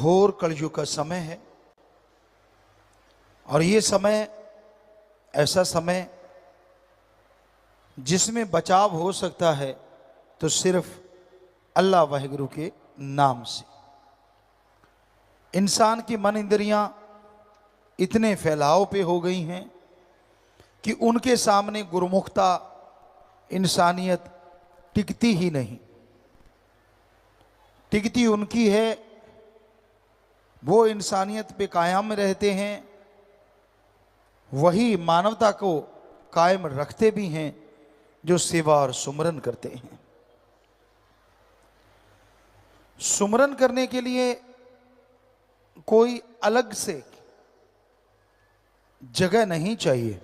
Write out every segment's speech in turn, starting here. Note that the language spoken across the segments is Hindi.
घोर कलयुग का समय है और ये समय ऐसा समय जिसमें बचाव हो सकता है तो सिर्फ अल्लाह वाहिगुरु के नाम से। इंसान की मन इंद्रियां इतने फैलाव पे हो गई हैं कि उनके सामने गुरुमुखता इंसानियत टिकती ही नहीं। टिकती उनकी है, वो इंसानियत पे कायम रहते हैं, वही मानवता को कायम रखते भी हैं जो सेवा और सुमरन करते हैं। सुमरन करने के लिए कोई अलग से जगह नहीं चाहिए।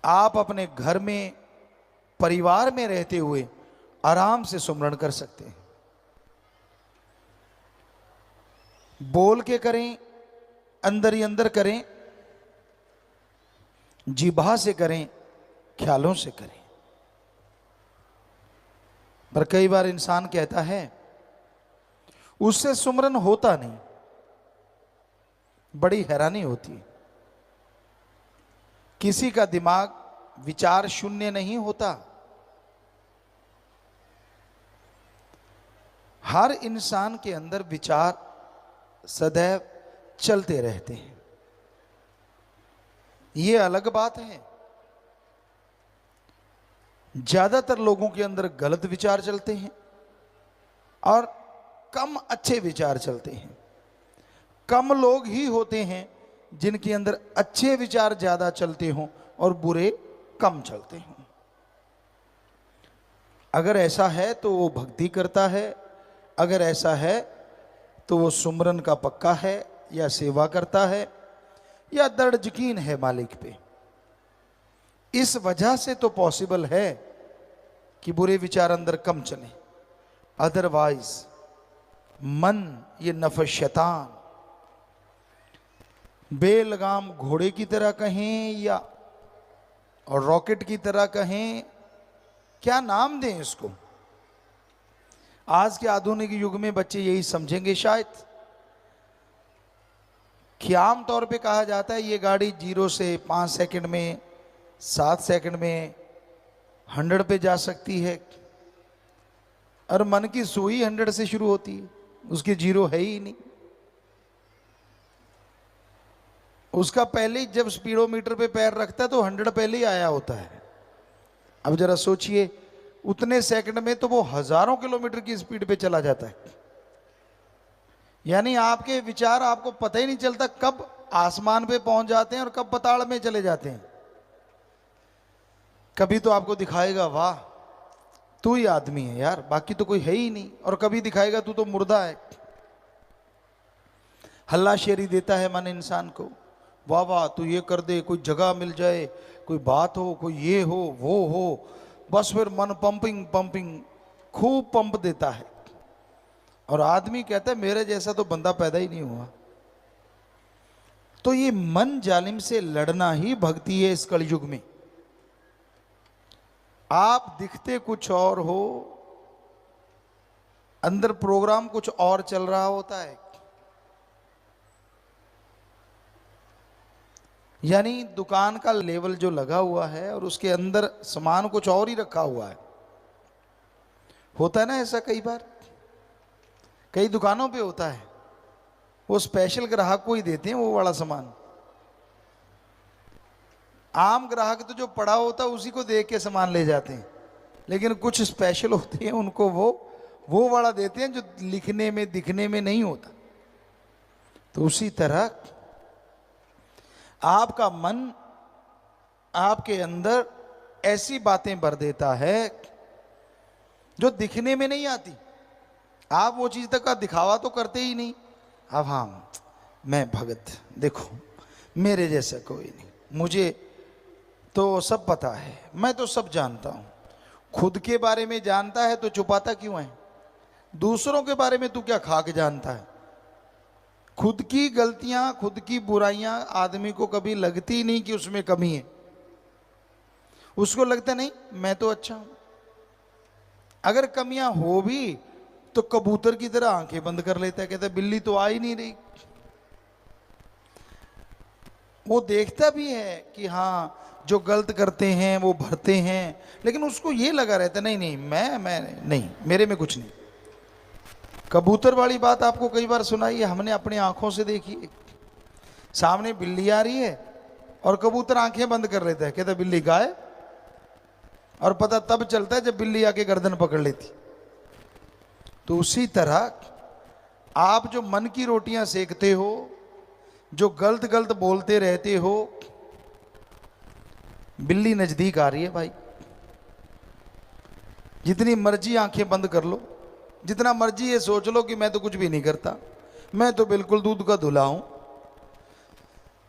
आप अपने घर में परिवार में रहते हुए आराम से सुमरन कर सकते हैं। बोल के करें, अंदर ही अंदर करें, जिह्वा से करें, ख्यालों से करें। पर कई बार इंसान कहता है उससे सुमरन होता नहीं, बड़ी हैरानी होती है। किसी का दिमाग विचार शून्य नहीं होता। हर इंसान के अंदर विचार सदैव चलते रहते हैं। ये अलग बात है, ज्यादातर लोगों के अंदर गलत विचार चलते हैं और कम अच्छे विचार चलते हैं। कम लोग ही होते हैं जिनके अंदर अच्छे विचार ज्यादा चलते हों और बुरे कम चलते हों। अगर ऐसा है तो वो भक्ति करता है, अगर ऐसा है तो वो सुमरन का पक्का है या सेवा करता है या दृढ़ यकीन है मालिक पे। इस वजह से तो पॉसिबल है कि बुरे विचार अंदर कम चले। अदरवाइज मन, ये नफ्स शैतान, बेलगाम घोड़े की तरह कहें या और रॉकेट की तरह कहें, क्या नाम दें इसको। आज के आधुनिक युग में बच्चे यही समझेंगे शायद कि आम तौर पे कहा जाता है ये गाड़ी 0 से 5 सेकंड में, 7 सेकंड में 100 पे जा सकती है। और मन की सुई 100 से शुरू होती है, उसकी 0 है ही नहीं। उसका पहले ही जब स्पीडोमीटर पे पैर रखता है तो 100 पहले ही आया होता है। अब जरा सोचिए, उतने सेकंड में तो वो हजारों किलोमीटर की स्पीड पे चला जाता है। यानी आपके विचार आपको पता ही नहीं चलता कब आसमान पे पहुंच जाते हैं और कब पाताल में चले जाते हैं। कभी तो आपको दिखाएगा वाह तू ही आदमी है यार, बाकी तो कोई है ही नहीं, और कभी दिखाएगा तू तो मुर्दा है। हल्ला शेरी देता है मन इंसान को, वाह वाह तू ये कर दे, कोई जगह मिल जाए, कोई बात हो, कोई ये हो वो हो, बस फिर मन पंपिंग पंपिंग खूब पंप देता है। और आदमी कहता है मेरे जैसा तो बंदा पैदा ही नहीं हुआ। तो ये मन जालिम से लड़ना ही भक्ति है इस कलयुग में। आप दिखते कुछ और हो, अंदर प्रोग्राम कुछ और चल रहा होता है। यानी दुकान का लेवल जो लगा हुआ है और उसके अंदर सामान कुछ और ही रखा हुआ है। होता है ना ऐसा, कई बार कई दुकानों पे होता है, वो स्पेशल ग्राहक को ही देते हैं वो वाला सामान। आम ग्राहक तो जो पड़ा होता है उसी को देख के सामान ले जाते हैं, लेकिन कुछ स्पेशल होते हैं उनको वो वाला देते हैं जो लिखने में दिखने में नहीं होता। तो उसी तरह आपका मन आपके अंदर ऐसी बातें भर देता है जो दिखने में नहीं आती। आप वो चीज तक का दिखावा तो करते ही नहीं। अब हाँ मैं भगत, देखो मेरे जैसा कोई नहीं, मुझे तो सब पता है, मैं तो सब जानता हूं। खुद के बारे में जानता है तो छुपाता क्यों है? दूसरों के बारे में तू क्या खा के जानता है? खुद की गलतियां, खुद की बुराइयां आदमी को कभी लगती नहीं कि उसमें कमी है। उसको लगता नहीं मैं तो अच्छा हूं। अगर कमियां हो भी तो कबूतर की तरह आंखें बंद कर लेता है, कहता है बिल्ली तो आ ही नहीं रही। वो देखता भी है कि हाँ जो गलत करते हैं वो भरते हैं, लेकिन उसको ये लगा रहता है नहीं नहीं मैं नहीं, मेरे में कुछ नहीं। कबूतर वाली बात आपको कई बार सुनाई है, हमने अपनी आंखों से देखी है। सामने बिल्ली आ रही है और कबूतर आंखें बंद कर लेता है, कहता है बिल्ली गायब, और पता तब चलता है जब बिल्ली आके गर्दन पकड़ लेती। तो उसी तरह आप जो मन की रोटियां सेकते हो, जो गलत गलत बोलते रहते हो, बिल्ली नजदीक आ रही है भाई। जितनी मर्जी आंखें बंद कर लो, जितना मर्जी ये सोच लो कि मैं तो कुछ भी नहीं करता, मैं तो बिल्कुल दूध का धुला हूं,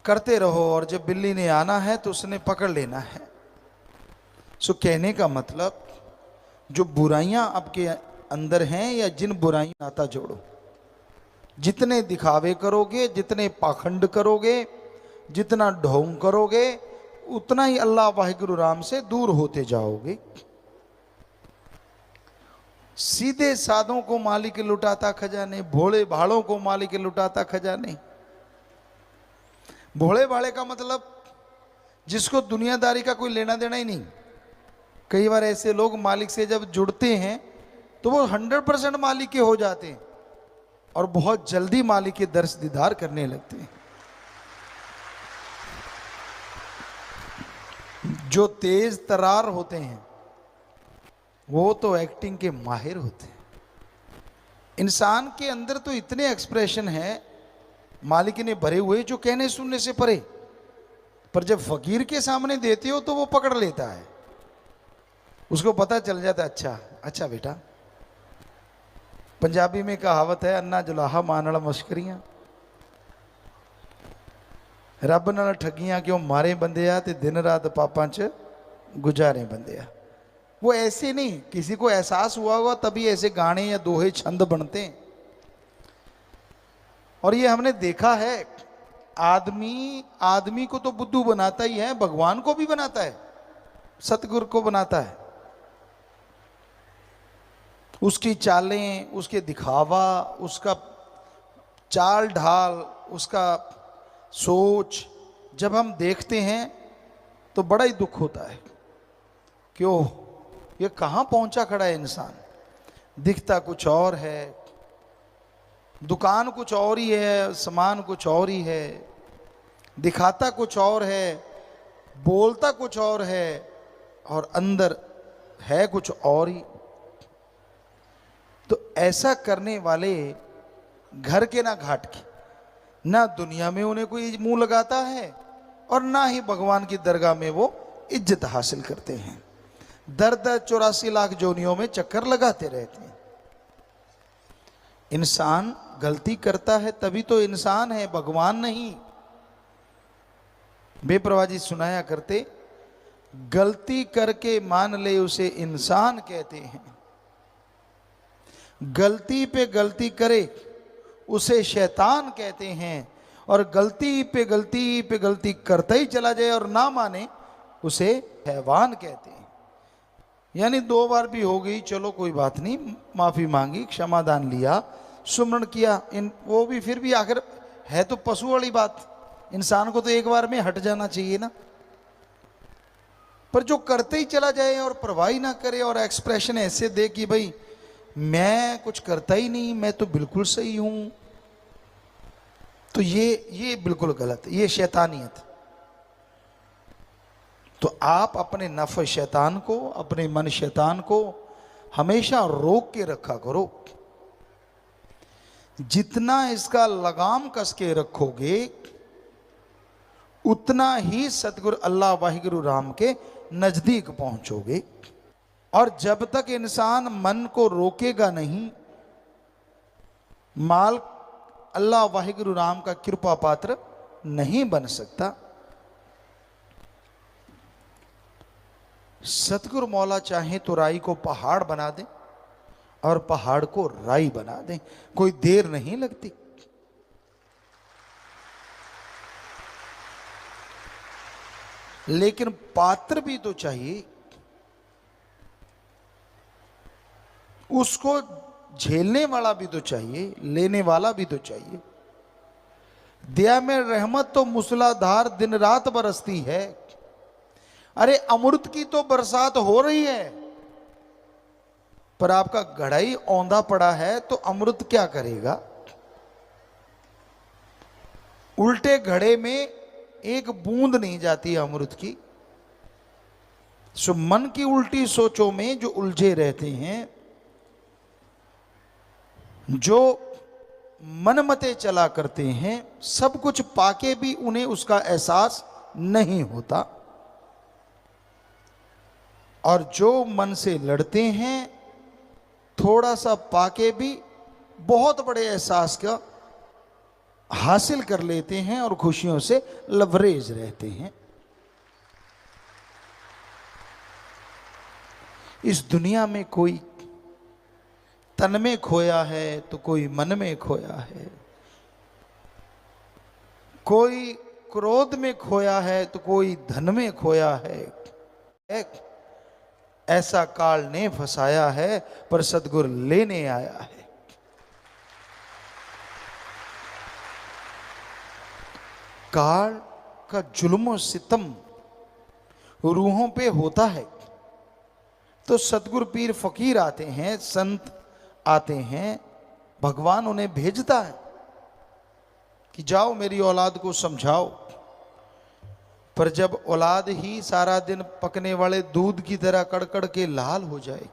करते रहो, और जब बिल्ली ने आना है तो उसने पकड़ लेना है। सो कहने का मतलब, जो बुराइयां आपके अंदर हैं या जिन बुराइयां, नाता जोड़ो। जितने दिखावे करोगे, जितने पाखंड करोगे, जितना ढोंग करोगे, उतना ही अल्लाह वाहिगुरु राम से दूर होते जाओगे। सीधे साधों को मालिक लुटाता खजाने, भोले भालों को मालिक लुटाता खजाने। भोले भाले का मतलब जिसको दुनियादारी का कोई लेना देना ही नहीं। कई बार ऐसे लोग मालिक से जब जुड़ते हैं तो वो 100% मालिक के हो जाते हैं और बहुत जल्दी मालिक के दर्श दीदार करने लगते हैं। जो तेज तरार होते हैं वो तो एक्टिंग के माहिर होते हैं। इंसान के अंदर तो इतने एक्सप्रेशन हैं मालिक ने भरे हुए जो कहने सुनने से परे, पर जब फकीर के सामने देते हो तो वो पकड़ लेता है, उसको पता चल जाता है अच्छा अच्छा बेटा। पंजाबी में कहावत है, अन्ना जुलाहा मानल मश्करियां, रब नाल ठगियां क्यों मारे बंदे आ ते दिन रात पापां च गुजारे बंदे आ। वो ऐसे नहीं, किसी को एहसास हुआ होगा तभी ऐसे गाने या दोहे छंद बनते हैं। और ये हमने देखा है, आदमी को तो बुद्धू बनाता ही है, भगवान को भी बनाता है, सतगुरु को बनाता है। उसकी चालें, उसके दिखावा, उसका चाल ढाल, उसका सोच जब हम देखते हैं तो बड़ा ही दुख होता है। क्यों, ये कहाँ पहुंचा खड़ा है इंसान। दिखता कुछ और है, दुकान कुछ और ही है, सामान कुछ और ही है, दिखाता कुछ और है, बोलता कुछ और है, और अंदर है कुछ और ही। तो ऐसा करने वाले घर के ना घाट के, ना दुनिया में उन्हें कोई मुंह लगाता है और ना ही भगवान की दरगाह में वो इज्जत हासिल करते हैं। दर दर 84 लाख जोनियों में चक्कर लगाते रहते हैं। इंसान गलती करता है तभी तो इंसान है, भगवान नहीं। बेप्रवाह जी सुनाया करते, गलती करके मान ले उसे इंसान कहते हैं, गलती पे गलती करे उसे शैतान कहते हैं, और गलती पे गलती करता ही चला जाए और ना माने उसे हैवान कहते हैं। यानी 2 बार भी हो गई, चलो कोई बात नहीं, माफी मांगी, क्षमादान लिया, सुमरण किया, वो भी फिर भी आखिर है तो पशु वाली बात। इंसान को तो एक बार में हट जाना चाहिए ना। पर जो करते ही चला जाए और परवाह ना करे और एक्सप्रेशन ऐसे दे कि भाई मैं कुछ करता ही नहीं, मैं तो बिल्कुल सही हूं, तो ये बिल्कुल गलत है, ये शैतानियत। तो आप अपने नफ शैतान को, अपने मन शैतान को हमेशा रोक के रखा करो। जितना इसका लगाम कस के रखोगे उतना ही सतगुरु अल्लाह वाहिगुरु राम के नजदीक पहुंचोगे। और जब तक इंसान मन को रोकेगा नहीं, माल अल्लाह वाहिगुरु राम का कृपा पात्र नहीं बन सकता। सतगुरु मौला चाहे तो राई को पहाड़ बना दे और पहाड़ को राई बना दे, कोई देर नहीं लगती। लेकिन पात्र भी तो चाहिए, उसको झेलने वाला भी तो चाहिए, लेने वाला भी तो चाहिए। दया में रहमत तो मूसलाधार दिन रात बरसती है। अरे अमृत की तो बरसात हो रही है, पर आपका घड़ा ही औंधा पड़ा है तो अमृत क्या करेगा? उल्टे घड़े में एक बूंद नहीं जाती अमृत की। सो मन की उल्टी सोचों में जो उलझे रहते हैं, जो मनमते चला करते हैं, सब कुछ पाके भी उन्हें उसका एहसास नहीं होता। और जो मन से लड़ते हैं, थोड़ा सा पाके भी बहुत बड़े एहसास का हासिल कर लेते हैं और खुशियों से लबरेज रहते हैं। इस दुनिया में कोई तन में खोया है तो कोई मन में खोया है, कोई क्रोध में खोया है तो कोई धन में खोया है। एक ऐसा काल ने फंसाया है, पर सदगुरु लेने आया है। काल का जुल्म सितम रूहों पे होता है तो सतगुरु पीर फकीर आते हैं, संत आते हैं, भगवान उन्हें भेजता है कि जाओ मेरी औलाद को समझाओ। पर जब औलाद ही सारा दिन पकने वाले दूध की तरह कड़कड़ के लाल हो जाए,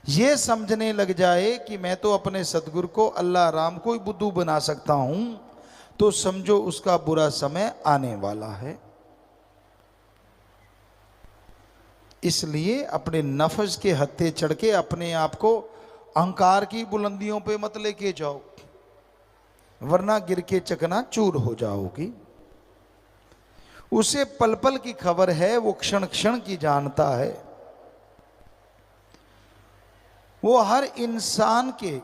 ये समझने लग जाए कि मैं तो अपने सतगुरु को अल्लाह राम को ही बुद्धू बना सकता हूं, तो समझो उसका बुरा समय आने वाला है। इसलिए अपने नफ्स के हत्थे चढ़ के अपने आप को अहंकार की बुलंदियों पे मत लेके जाओ, वरना गिर के चकनाचूर हो जाओगी। उसे पल पल की खबर है, वो क्षण क्षण की जानता है। वो हर इंसान के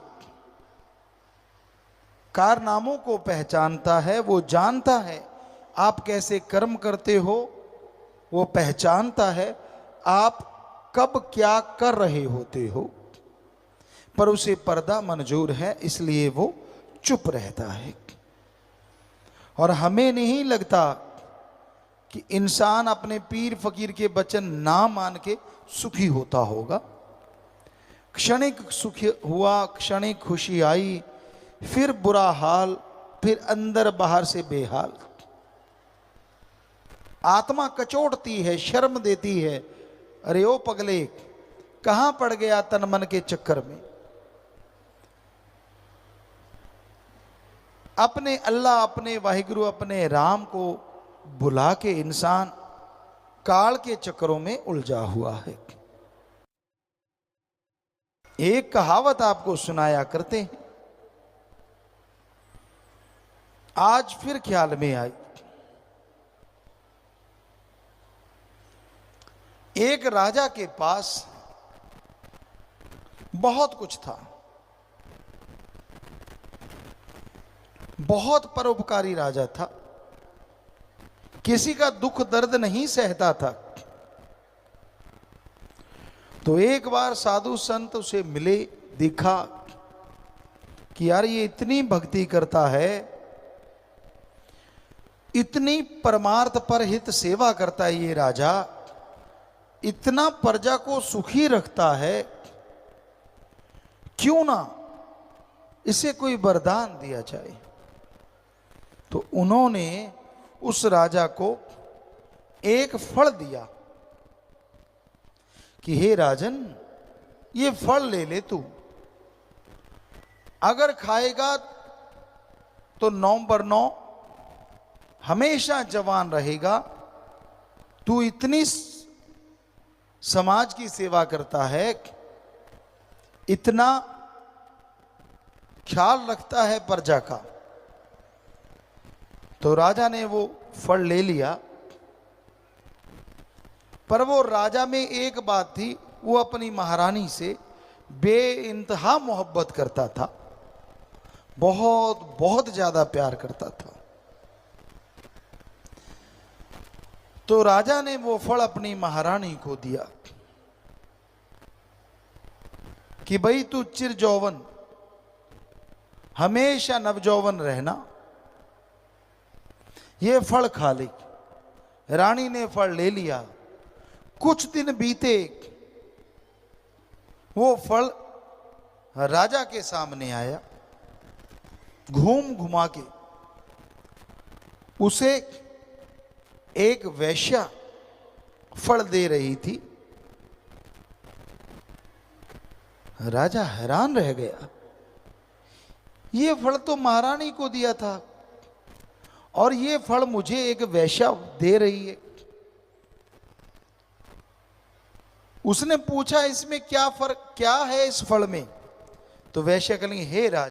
कारनामों को पहचानता है। वो जानता है आप कैसे कर्म करते हो, वो पहचानता है आप कब क्या कर रहे होते हो। पर उसे पर्दा मंजूर है, इसलिए वो चुप रहता है। और हमें नहीं लगता कि इंसान अपने पीर फकीर के वचन ना मान के सुखी होता होगा। क्षणिक सुख हुआ, क्षणिक खुशी आई, फिर बुरा हाल, फिर अंदर बाहर से बेहाल। आत्मा कचोटती है, शर्म देती है, अरे ओ पगले कहां पड़ गया तन मन के चक्कर में। अपने अल्लाह, अपने वाहिगुरु, अपने राम को बुला के इंसान काल के चक्करों में उलझा हुआ है। एक कहावत आपको सुनाया करते हैं, आज फिर ख्याल में आई। एक राजा के पास बहुत कुछ था, बहुत परोपकारी राजा था, किसी का दुख दर्द नहीं सहता था। तो एक बार साधु संत उसे मिले, देखा कि यार ये इतनी भक्ति करता है, इतनी परमार्थ पर हित सेवा करता है ये राजा, इतना प्रजा को सुखी रखता है, क्यों ना इसे कोई वरदान दिया जाए। तो उन्होंने उस राजा को एक फल दिया कि हे राजन, ये फल ले ले तू, अगर खाएगा तो 9/9 हमेशा जवान रहेगा। तू इतनी समाज की सेवा करता है, इतना ख्याल रखता है प्रजा का। तो राजा ने वो फल ले लिया, पर वो राजा में एक बात थी, वो अपनी महारानी से बेइंतहा मोहब्बत करता था, बहुत बहुत ज्यादा प्यार करता था। तो राजा ने वो फल अपनी महारानी को दिया। कि भाई तू चिर जौवन, हमेशा नवजौवन रहना, ये फल खा ले। रानी ने फल ले लिया। कुछ दिन बीते, वो फल राजा के सामने आया। घूम घुमा के उसे एक वेश्या फल दे रही थी। राजा हैरान रह गया, ये फल तो महारानी को दिया था और ये फल मुझे एक वेश्या दे रही है। उसने पूछा इसमें क्या फर्क, क्या है इस फल में? तो वेश्या कहेंगे, हे राजा,